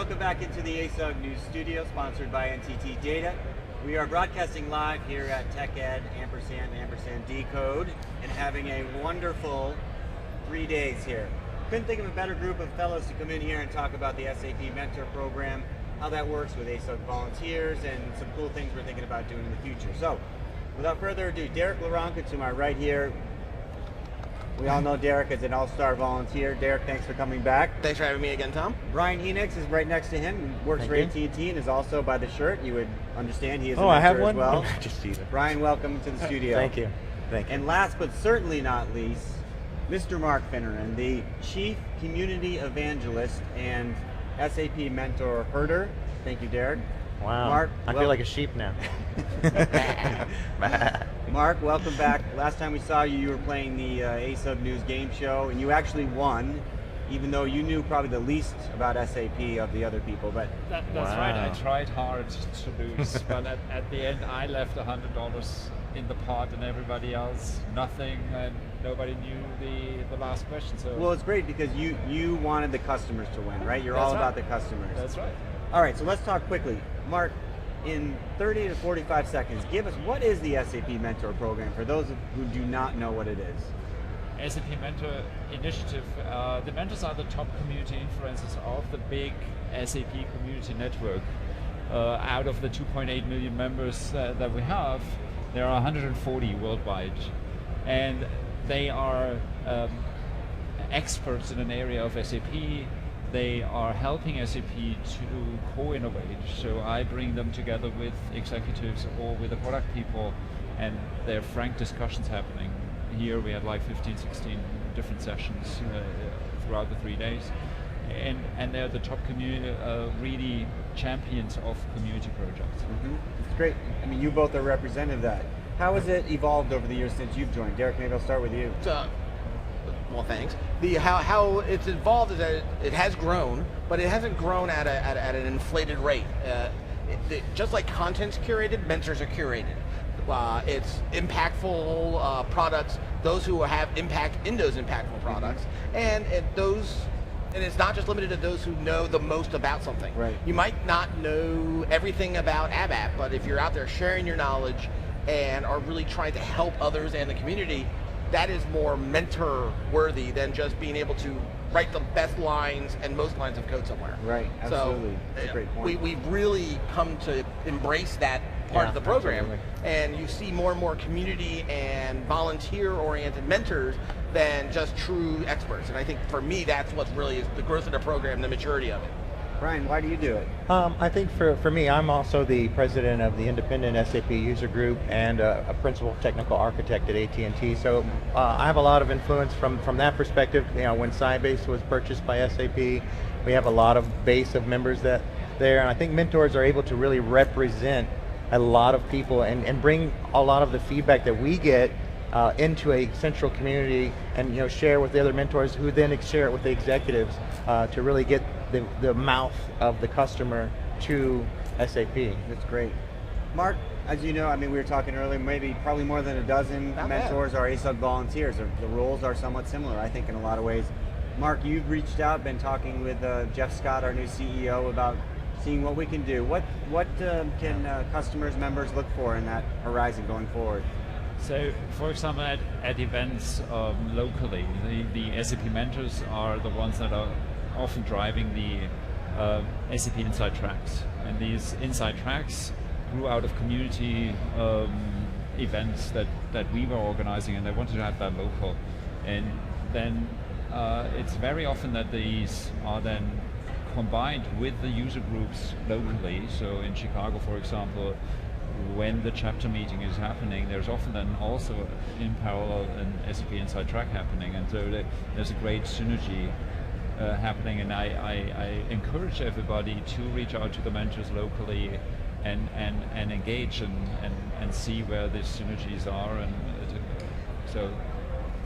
Welcome back into the ASUG News Studio, sponsored by NTT Data. We are broadcasting live here at TechEd & Decode and having a wonderful 3 days here. Couldn't think of a better group of fellows to come in here and talk about the SAP Mentor Program, how that works with ASUG volunteers, and some cool things we're thinking about doing in the future. So, without further ado, Derek LaRonca to my right here. We all know Derek as an all-star volunteer. Derek, thanks for coming back. Thanks for having me again, Tom. Brian Enix is right next to him, works for AT&T and is also by the shirt. You would understand he is a I have mentor one? as well. Just teasing. Brian, welcome to the studio. Thank you. Thank you. And last but certainly not least, Mr. Mark Finneran, the Chief Community Evangelist and SAP Mentor Herder. Thank you, Derek. Wow. Mark, I feel like a sheep now. Mark, welcome back. Last time we saw you, you were playing the ASUG News game show, and you actually won, even though you knew probably the least about SAP of the other people. But that's right. I tried hard to lose, but at the end, I left $100 in the pot, and everybody else nothing, and nobody knew the last question. So well, it's great because you wanted the customers to win, right? You're all about the customers. That's right. All right, so let's talk quickly. Mark, in 30 to 45 seconds, give us, what is the SAP Mentor Program for those who do not know what it is? SAP Mentor Initiative, the mentors are the top community influencers of the big SAP community network. Out of the 2.8 million members that we have, there are 140 worldwide. And they are experts in an area of SAP. They are helping SAP to co-innovate. So I bring them together with executives or with the product people, and there are frank discussions happening. Here we had like 15, 16 different sessions throughout the 3 days. And they're the top community, really champions of community projects. Mm-hmm. It's great. I mean, you both are representative of that. How has it evolved over the years since you've joined? Derek, maybe I'll start with you. Well, thanks. How it's evolved is that it has grown, but it hasn't grown at an inflated rate. Just like content's curated, mentors are curated. It's impactful products, those who have impact in those impactful products, and it's not just limited to those who know the most about something. Right. You might not know everything about ABAP, but if you're out there sharing your knowledge and are really trying to help others and the community, that is more mentor worthy than just being able to write the best lines and most lines of code somewhere. Right, absolutely. So that's a great point. We've really come to embrace that part of the program, absolutely. And you see more and more community and volunteer-oriented mentors than just true experts. And I think for me, that's what really is the growth of the program, the maturity of it. Brian, why do you do it? I think for me, I'm also the president of the independent SAP user group and a principal technical architect at AT&T. So I have a lot of influence from that perspective. You know, when Sybase was purchased by SAP, we have a lot of base of members there, and I think mentors are able to really represent a lot of people and bring a lot of the feedback that we get into a central community, and share with the other mentors who then share it with the executives to really get the mouth of the customer to SAP. That's great. Mark, as you know, I mean, we were talking earlier, probably more than a dozen mentors are ASUG volunteers. The roles are somewhat similar, I think, in a lot of ways. Mark, you've reached out, been talking with Jeff Scott, our new CEO, about seeing what we can do. What can customers, members look for in that horizon going forward? So, for example, at events locally, the SAP mentors are the ones that are often driving the SAP Inside Tracks. And these Inside Tracks grew out of community events that we were organizing, and they wanted to have that local. And then it's very often that these are then combined with the user groups locally. So in Chicago, for example, when the chapter meeting is happening, there's often then also in parallel an SAP Inside Track happening, and so there's a great synergy happening, and I encourage everybody to reach out to the mentors locally and engage and see where these synergies are, and so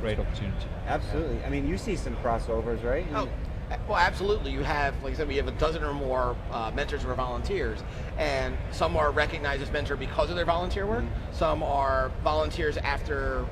great opportunity. Absolutely. I mean, you see some crossovers, right? Oh, well, absolutely. You have, like I said, we have a dozen or more mentors who are volunteers, and some are recognized as mentor because of their volunteer work. Some are volunteers after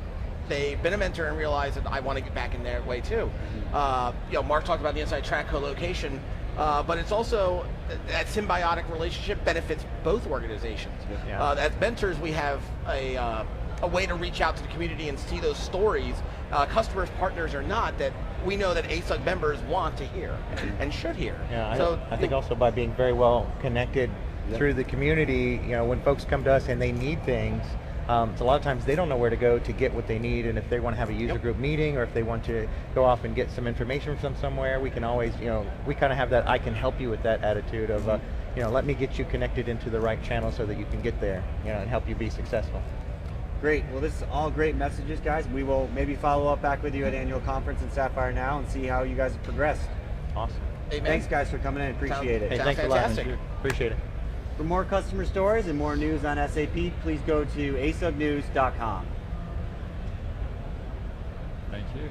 they've been a mentor and realize that I want to get back in their way too. Mark talked about the Inside Track co-location. but it's also that symbiotic relationship benefits both organizations. Yeah. As mentors, we have a way to reach out to the community and see those stories, customers, partners or not, that we know that ASUG members want to hear and should hear. Yeah, So I think also by being very well connected through the community, when folks come to us and they need things, so a lot of times they don't know where to go to get what they need, and if they want to have a user group meeting or if they want to go off and get some information from somewhere, we can always, we kind of have that I can help you with that attitude of, let me get you connected into the right channel so that you can get there, and help you be successful. Great. Well, this is all great messages, guys. We will maybe follow up back with you at annual conference in Sapphire Now and see how you guys have progressed. Awesome. Amen. Thanks, guys, for coming in. Appreciate Hey, it. Sounds thanks a lot. fantastic. Andrew. Appreciate it. For more customer stories and more news on SAP, please go to asugnews.com. Thank you.